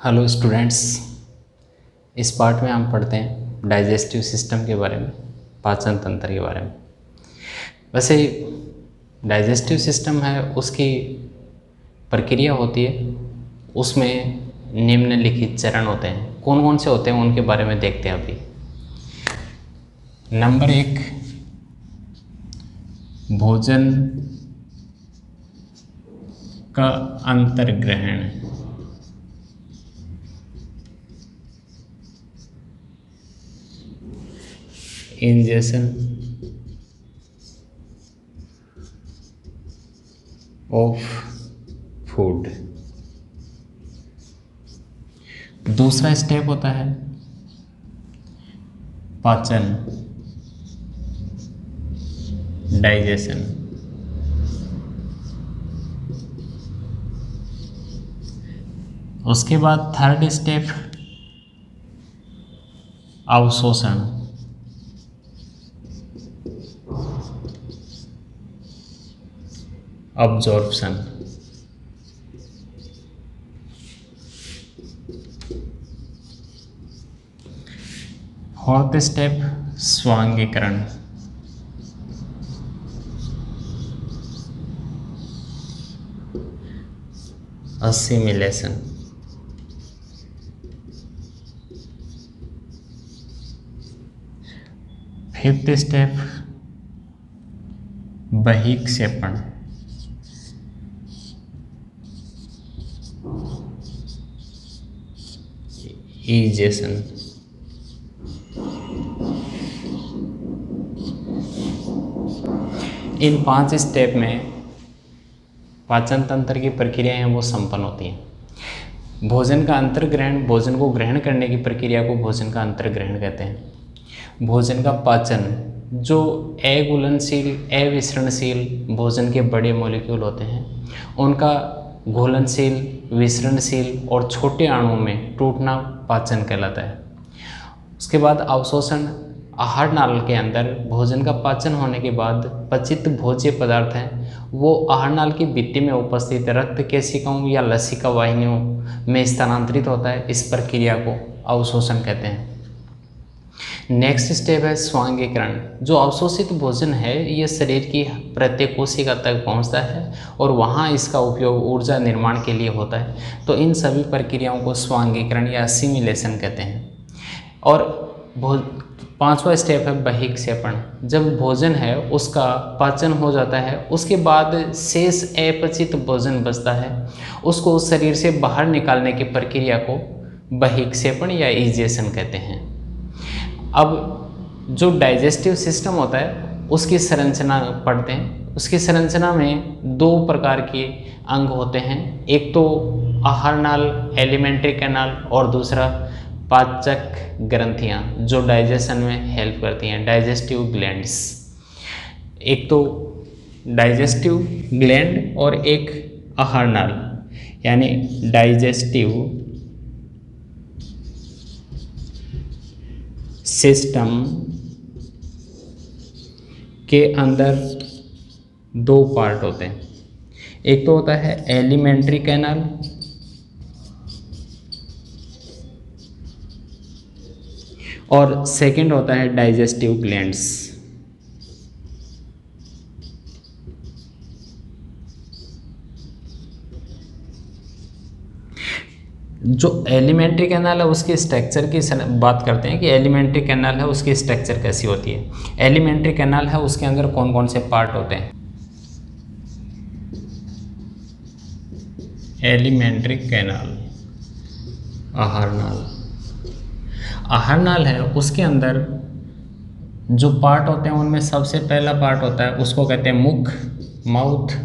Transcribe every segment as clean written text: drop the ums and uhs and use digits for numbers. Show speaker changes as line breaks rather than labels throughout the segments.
Hello students. इस part में हम पढ़ते हैं डाइजेस्टिव सिस्टम के बारे में, पाचन तंत्र के बारे में। वैसे डाइजेस्टिव सिस्टम है, उसकी प्रक्रिया होती है, उसमें निम्नलिखित चरण होते हैं। कौन कौन से होते हैं उनके बारे में देखते हैं अभी। नंबर 1, भोजन का अंतर्ग्रहण। Ingestion of food. दूसरा स्टेप होता है पाचन, डाइजेशन। उसके बाद थर्ड स्टेप अवशोषण। अब्जॉर्प्शन। फोर्थ स्टेप स्वांगीकरण। असिमिलेशन। फिफ्थ स्टेप बहिक्षेपण। इजेशन। इन 5 स्टेप में पाचन तंत्र की प्रक्रियाएं हैं वो संपन्न होती हैं। भोजन का अंतर्ग्रहण, भोजन को ग्रहण करने की प्रक्रिया को भोजन का अंतर्ग्रहण कहते हैं। भोजन का पाचन, जो अघुलनशील, अविसरणशील भोजन के बड़े मॉलिक्यूल होते हैं, उनका घुलनशील, विसरणशील और छोटे अणुओं में टूटना पाचन कहलाता है। उसके बाद अवशोषण, आहार नाल के अंदर भोजन का पाचन होने के बाद पचित भोज्य पदार्थ हैं वो आहार नाल की भित्ति में उपस्थित रक्त केशिकाओं या लसिका वाहिनियों में स्थानांतरित होता है। इस प्रक्रिया को अवशोषण कहते हैं। नेक्स्ट स्टेप है स्वांगीकरण। जो अवशोषित भोजन है ये शरीर की प्रत्येक कोशिका तक पहुंचता है और वहां इसका उपयोग ऊर्जा निर्माण के लिए होता है। तो इन सभी प्रक्रियाओं को स्वांगीकरण या असिमिलेशन कहते हैं। और 5वां स्टेप है बहिक्षेपण। जब भोजन है उसका पाचन हो जाता है, उसके बाद शेष अपचित भोजन बचता है, उसको शरीर से बाहर निकालने की प्रक्रिया को बहिक्षेपण या इजेशन कहते हैं। अब जो डाइजेस्टिव सिस्टम होता है उसकी संरचना पढ़ते हैं। उसकी संरचना में 2 प्रकार के अंग होते हैं, एक तो आहार नाल, एलिमेंट्री कैनाल, और दूसरा पाचक ग्रंथियां जो डाइजेशन में हेल्प करती हैं, डाइजेस्टिव ग्लैंड्स। एक तो डाइजेस्टिव ग्लैंड और एक आहार नाल, यानी डाइजेस्टिव सिस्टम के अंदर 2 पार्ट होते हैं। एक तो होता है एलिमेंट्री कैनाल और सेकंड होता है डाइजेस्टिव ग्लैंड्स। जो एलिमेंट्री कैनाल है उसके स्ट्रक्चर की बात करते हैं कि एलिमेंट्री कैनाल है उसकी स्ट्रक्चर कैसी होती है। एलिमेंट्री कैनाल है उसके अंदर कौन कौन से पार्ट होते हैं। एलिमेंट्री कैनाल, आहार नाल। आहार नाल है उसके अंदर जो पार्ट होते हैं उनमें सबसे पहला पार्ट होता है उसको कहते हैं मुख, माउथ।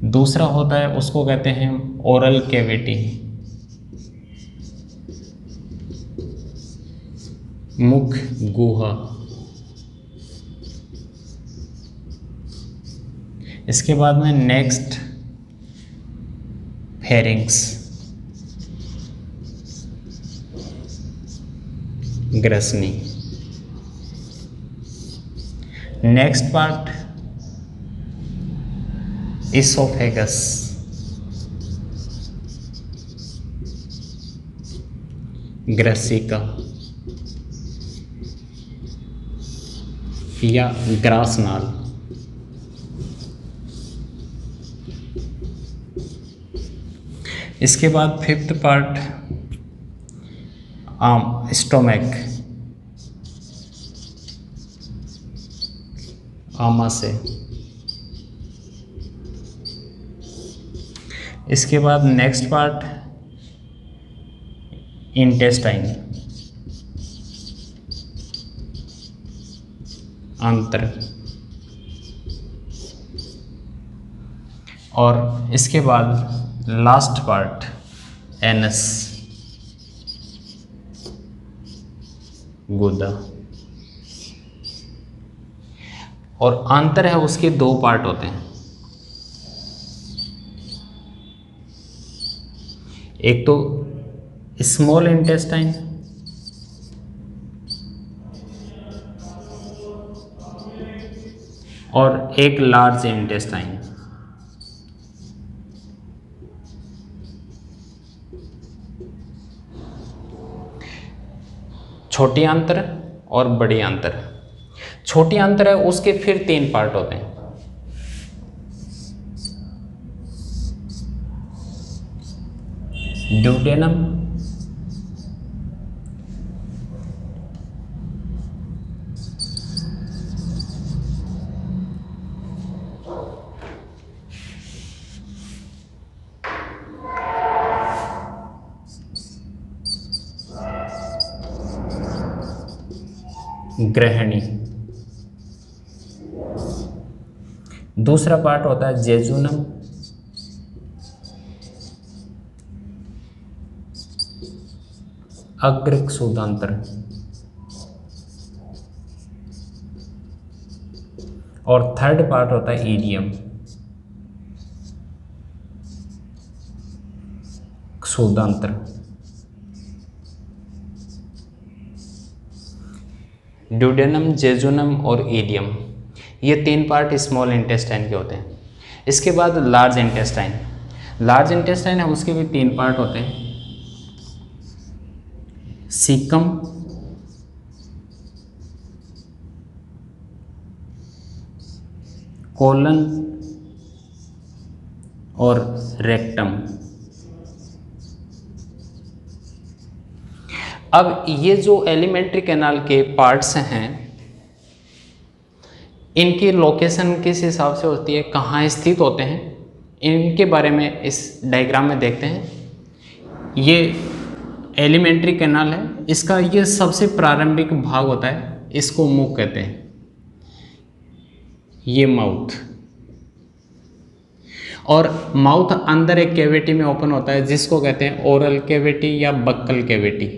दूसरा होता है उसको कहते हैं ओरल कैविटी, मुख गुहा। इसके बाद में नेक्स्ट फेरिंग्स, ग्रसनी। नेक्स्ट पार्ट इसोफेगस, ग्रसिका या ग्रासनाल। इसके बाद फिफ्थ पार्ट स्टोमक, आमाशय। इसके बाद नेक्स्ट पार्ट इंटेस्टाइन, आंत्र। और इसके बाद लास्ट पार्ट एनस, गुदा। और आंत्र है उसके दो पार्ट होते हैं, एक तो स्मॉल इंटेस्टाइन और एक लार्ज इंटेस्टाइन। छोटी आंत्र और बड़ी आंत्र। छोटी आंत्र है उसके फिर तीन पार्ट होते हैं, ड्यूडेनम, ग्रहणी। दूसरा पार्ट होता है जेजुनम, अग्रक्षुदांत्र। और थर्ड पार्ट होता है ईलियम, क्षुदांत्र। ड्यूडेनम, जेजुनम और ईलियम, ये तीन पार्ट स्मॉल इंटेस्टाइन के होते हैं। इसके बाद लार्ज इंटेस्टाइन। लार्ज इंटेस्टाइन है उसके भी तीन पार्ट होते हैं, सीकम, कोलन और रेक्टम। अब ये जो एलिमेंट्री कैनाल के पार्ट्स हैं, इनकी लोकेशन किस हिसाब से होती है, कहाँ स्थित होते हैं, इनके बारे में इस डायग्राम में देखते हैं। ये एलिमेंट्री कैनाल है, इसका ये सबसे प्रारंभिक भाग होता है, इसको मुख कहते हैं, ये माउथ। और माउथ अंदर एक कैविटी में ओपन होता है जिसको कहते हैं ओरल कैविटी या बक्कल कैविटी,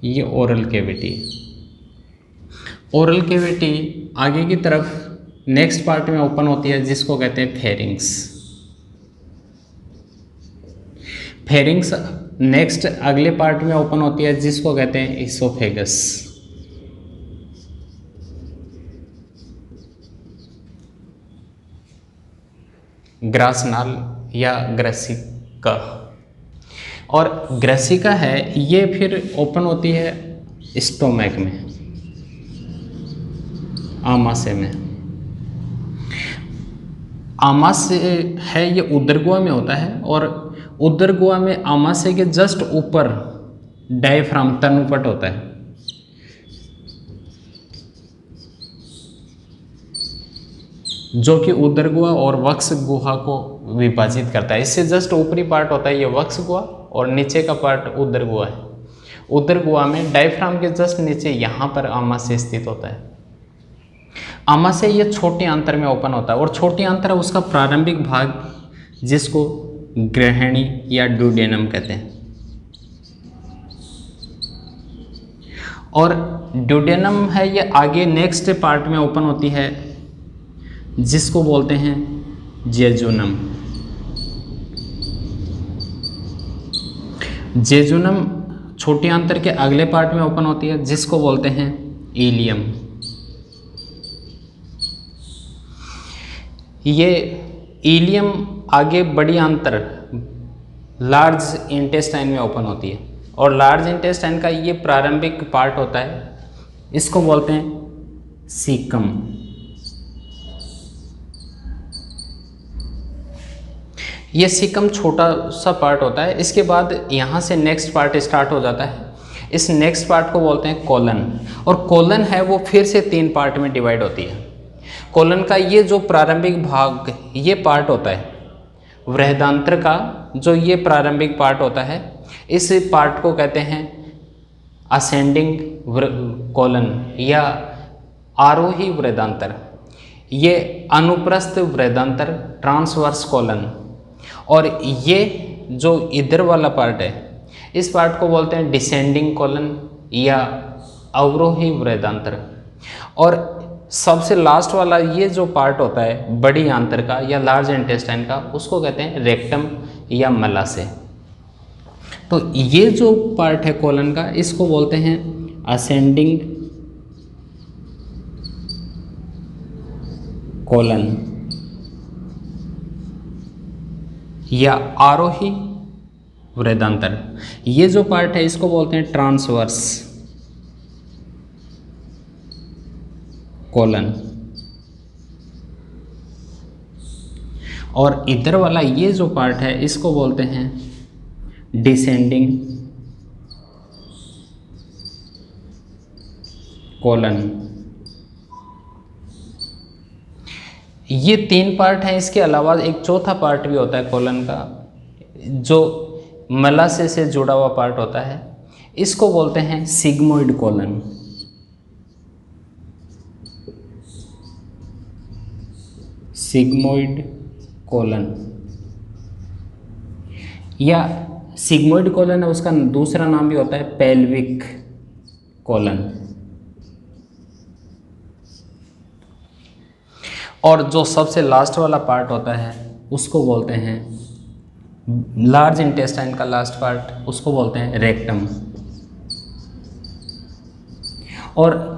ये ओरल कैविटी। ओरल कैविटी आगे की तरफ नेक्स्ट पार्ट में ओपन होती है जिसको कहते हैं फेरिंग्स। फेरिंग्स नेक्स्ट अगले पार्ट में ओपन होती है जिसको कहते हैं इसोफेगस। ग्रासनाल या ग्रसिका। और ग्रसिका है ये फिर ओपन होती है स्टोमक में, आमाशय में। आमाशय है ये उदर गुहा में होता है, और उदर गुहा में आमाशय के जस्ट ऊपर डायफ्राम तनुपट होता है। जो कि उदर गुहा और वक्ष गुहा को विभाजित करता है। इससे जस्ट ऊपरी पार्ट होता है ये वक्ष गुहा और नीचे का पार्ट उदर गुहा है। उदर गुहा में डायफ्राम के जस्ट नीचे यहाँ पर आमाशय स्थित होता है। आमाशय ये छोटी आंत्र में ओपन होता है, और छोटी आंत्र उसका प्रारंभिक भाग जिसको ग्रहणी या ड्यूडेनम कहते हैं। और ड्यूडेनम है ये आगे नेक्स्ट पार्ट में ओपन होती है जिसको बोलते हैं जेजुनम। जेजुनम छोटी आंत्र के अगले पार्ट में ओपन होती है जिसको बोलते हैं ईलियम। ये ईलियम आगे बड़ी आंत्र लार्ज इंटेस्टाइन में ओपन होती है। और लार्ज इंटेस्टाइन का ये प्रारंभिक पार्ट होता है, इसको बोलते हैं सीकम। ये सीकम छोटा सा पार्ट होता है। इसके बाद यहाँ से नेक्स्ट पार्ट स्टार्ट हो जाता है। इस नेक्स्ट पार्ट को बोलते हैं कोलन। और कोलन है वो फिर से 3 पार्ट में डिवाइड होती है। कोलन का ये जो प्रारंभिक भाग, ये पार्ट होता है वृहदांत्र का, जो ये प्रारंभिक पार्ट होता है, इस पार्ट को कहते हैं असेंडिंग कोलन या आरोही वृहदांतर। ये अनुप्रस्थ वृहदांतर, ट्रांसवर्स कोलन। और ये जो इधर वाला पार्ट है, इस पार्ट को बोलते हैं डिसेंडिंग कोलन या अवरोही वृहदांतर। और सबसे लास्ट वाला ये जो पार्ट होता है बड़ी आंत्र का या लार्ज इंटेस्टाइन का, उसको कहते हैं रेक्टम या मलाशय। तो ये जो पार्ट है कोलन का, इसको बोलते हैं असेंडिंग कोलन या आरोही वृहदांतर। ये जो पार्ट है इसको बोलते हैं ट्रांसवर्स कोलन। और इधर वाला ये जो पार्ट है इसको बोलते हैं डिसेंडिंग कोलन। ये 3 पार्ट हैं। इसके अलावा एक चौथा पार्ट भी होता है कोलन का, जो मलाशय से जुड़ा हुआ पार्ट होता है, इसको बोलते हैं सिग्मोइड कोलन। सिग्मोइड कोलन या सिग्मोइड कोलन है, उसका दूसरा नाम भी होता है पेल्विक कोलन। और जो सबसे लास्ट वाला पार्ट होता है उसको बोलते हैं लार्ज इंटेस्टाइन का लास्ट पार्ट, उसको बोलते हैं रेक्टम। और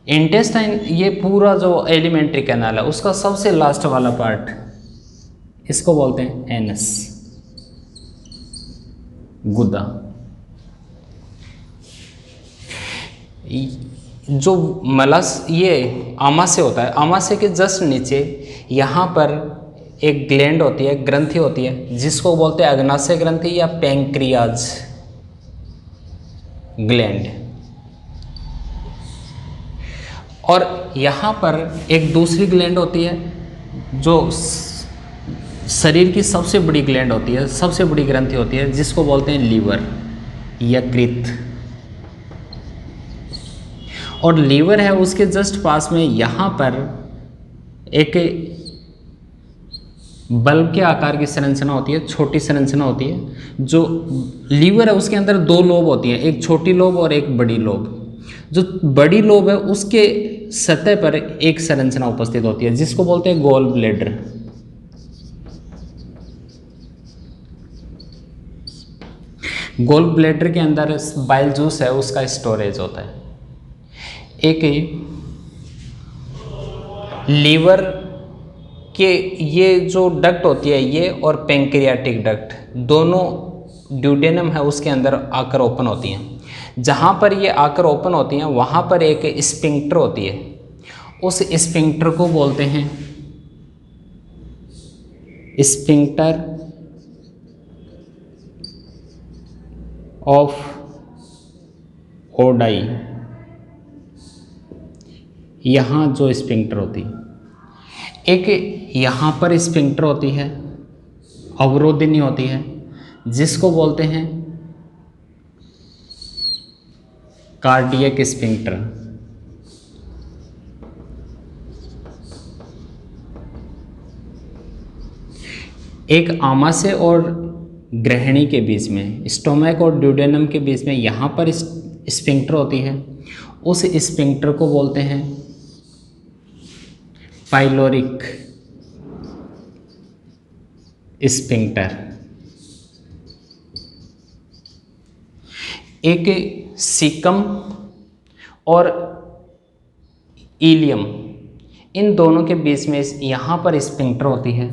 इंटेस्टाइन, ये पूरा जो एलिमेंट्री कैनाल है उसका सबसे लास्ट वाला पार्ट, इसको बोलते हैं एनस, गुदा। जो ये आमाशय होता है, आमाशय के जस्ट नीचे यहाँ पर एक ग्लैंड होती है, ग्रंथि होती है, जिसको बोलते हैं अग्नाशय ग्रंथि या पैंक्रियाज ग्लैंड। और यहाँ पर एक दूसरी ग्लैंड होती है जो शरीर की सबसे बड़ी ग्लैंड होती है, सबसे बड़ी ग्रंथि होती है, जिसको बोलते हैं लीवर या कृत। और लीवर है उसके जस्ट पास में यहाँ पर एक बल्ब के आकार की संरचना होती है, छोटी संरचना होती है। जो लीवर है उसके अंदर 2 लोब होती हैं, एक छोटी लोब और एक बड़ी लोब। जो बड़ी लोब है उसके सतह पर एक संरचना उपस्थित होती है, जिसको बोलते हैं गॉल ब्लैडर। गॉल ब्लैडर के अंदर बाइल जूस है, उसका स्टोरेज होता है। एक लीवर के ये जो डक्ट होती है ये और पैंक्रियाटिक डक्ट दोनों ड्यूडेनम है उसके अंदर आकर ओपन होती हैं। जहाँ पर ये आकर ओपन होती हैं वहाँ पर एक स्फिंक्टर होती है, उस स्फिंक्टर को बोलते हैं स्फिंक्टर ऑफ ओडाई। यहाँ जो स्फिंक्टर होती है, एक यहाँ पर स्फिंक्टर होती है, अवरोधिनी होती है, जिसको बोलते हैं कार्डियक स्फिंक्टर। एक आमाशय और ग्रहणी के बीच में, स्टोमक और ड्यूडेनम के बीच में यहाँ पर स्फिंक्टर होती है, उस स्फिंक्टर को बोलते हैं पाइलोरिक स्फिंक्टर। एक सीकम और इलियम, इन दोनों के बीच में यहाँ पर स्फिंक्टर होती है,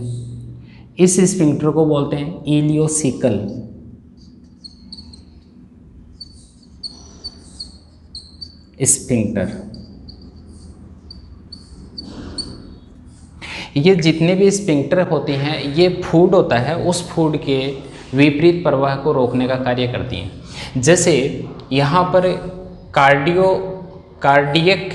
इस स्फिंक्टर को बोलते हैं इलियोसिकल स्फिंक्टर। ये जितने भी स्फिंक्टर होती हैं, ये फूड होता है, उस फूड के विपरीत प्रवाह को रोकने का कार्य करती हैं। जैसे यहाँ पर कार्डियक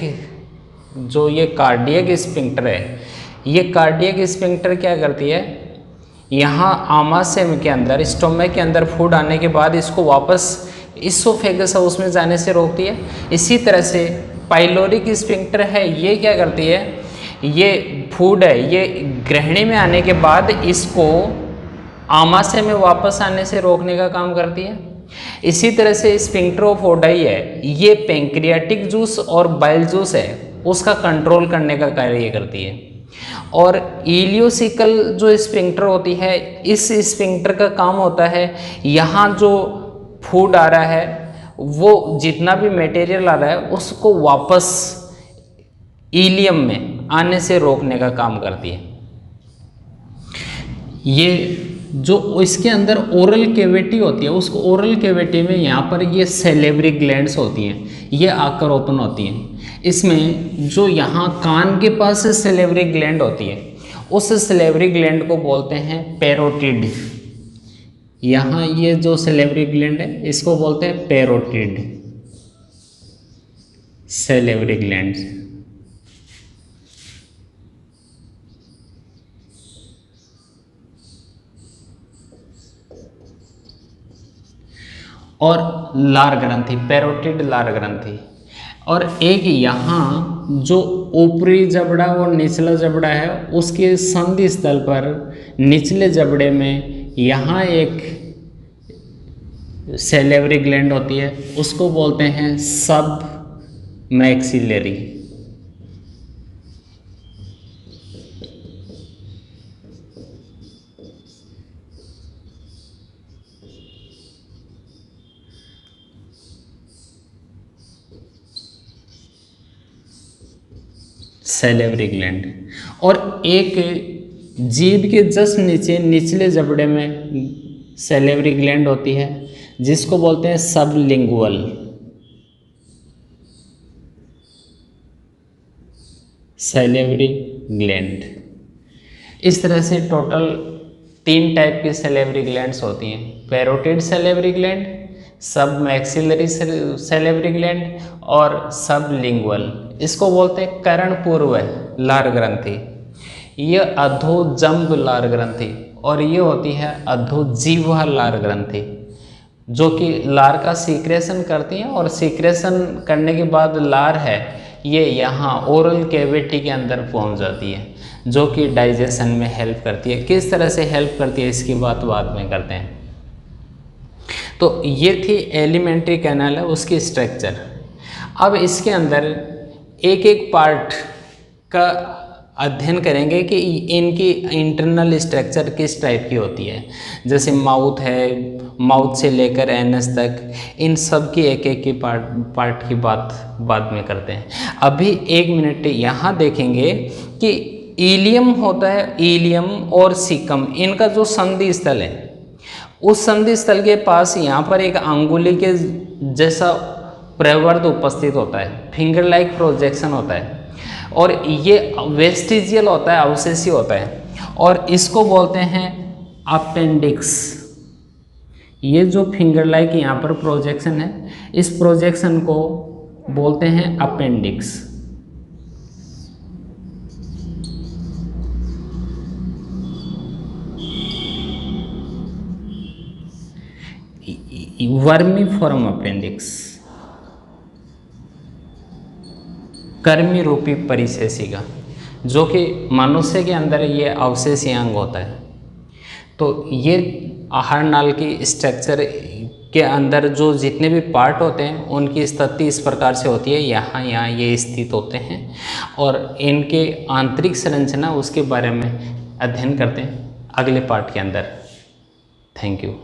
जो ये कार्डियक स्फिंक्टर है, ये कार्डियक स्फिंक्टर क्या करती है, यहाँ आमाशय के अंदर, स्टोमक के अंदर फूड आने के बाद इसको वापस इसोफेगस है उसमें जाने से रोकती है। इसी तरह से पाइलोरिक स्फिंक्टर है, ये क्या करती है, ये फूड है, ये ग्रहणी में आने के बाद इसको आमाशय में वापस आने से रोकने का काम करती है। इसी तरह से स्फिंक्टर ऑफ ओडाई है, ये पैंक्रियाटिक जूस और बाइल जूस है उसका कंट्रोल करने का कार्य करती है। और इलियोसिकल जो स्फिंक्टर होती है, इस स्फिंक्टर का काम होता है यहाँ जो फूड आ रहा है, वो जितना भी मटेरियल आ रहा है उसको वापस इलियम में आने से रोकने का काम करती है। ये जो इसके अंदर ओरल कैविटी होती है, उस ओरल कैविटी में यहाँ पर ये सैलिवरी ग्लैंड्स होती हैं, ये आकर ओपन होती हैं। इसमें जो यहाँ कान के पास सैलिवरी ग्लैंड होती है, उस सैलिवरी ग्लैंड को बोलते हैं पैरोटिड। यहाँ ये जो सैलिवरी ग्लैंड है इसको बोलते हैं पैरोटिड सैलिवरी ग्लैंड। और लार ग्रंथि, पैरोटिड लार ग्रंथि। और एक यहाँ जो ऊपरी जबड़ा और निचला जबड़ा है, उसके संधि स्थल पर निचले जबड़े में यहाँ एक सैलिवरी ग्लैंड होती है, उसको बोलते हैं सब मैक्सिलरी। Salivary gland. और एक जीभ के जस्ट नीचे निचले जबड़े में सैलिवरी ग्लैंड होती है जिसको बोलते हैं सबलिंगुअल सैलिवरी ग्लैंड। इस तरह से टोटल 3 टाइप की सैलिवरी ग्लैंड्स होती हैं, पैरोटिड सैलिवरी ग्लैंड, सब मैक्सिलरी सैलिवरी ग्लैंड और सबलिंगुअल। इसको बोलते हैं कर्ण पूर्व लार ग्रंथि, ये अधोजंब लार ग्रंथि, और ये होती है अधोजीह्वा लार ग्रंथि, जो कि लार का सीक्रेशन करती हैं। और सीक्रेशन करने के बाद लार है ये यहाँ ओरल कैविटी के अंदर पहुँच जाती है, जो कि डाइजेशन में हेल्प करती है। किस तरह से हेल्प करती है इसकी बात बाद में करते हैं। तो ये थी एलिमेंट्री कैनाल है उसकी स्ट्रक्चर। अब इसके अंदर एक एक पार्ट का अध्ययन करेंगे कि इनकी इंटरनल स्ट्रक्चर किस टाइप की होती है। जैसे माउथ है, माउथ से लेकर एनस तक, इन सब की एक एक की पार्ट की बात बाद में करते हैं। अभी 1 मिनट यहाँ देखेंगे कि इलियम होता है, इलियम और सीकम, इनका जो संधि स्थल है, उस संधि स्थल के पास यहाँ पर एक अंगुली के जैसा प्रवर्ध उपस्थित होता है, फिंगर लाइक प्रोजेक्शन होता है, और ये वेस्टिजियल होता है, अवशेषी होता है, और इसको बोलते हैं अपेंडिक्स। ये जो फिंगर लाइक यहाँ पर प्रोजेक्शन है, इस प्रोजेक्शन को बोलते हैं अपेंडिक्स। वर्मीफॉर्म अपेंडिक्स, कर्मी रूपी परिशेषिका, जो कि मनुष्य के अंदर ये अवशेषी अंग होता है। तो ये आहार नाल की स्ट्रक्चर के अंदर जो जितने भी पार्ट होते हैं उनकी स्थिति इस प्रकार से होती है, यहाँ ये स्थित होते हैं, और इनके आंतरिक संरचना उसके बारे में अध्ययन करते हैं अगले पार्ट के अंदर। Thank you.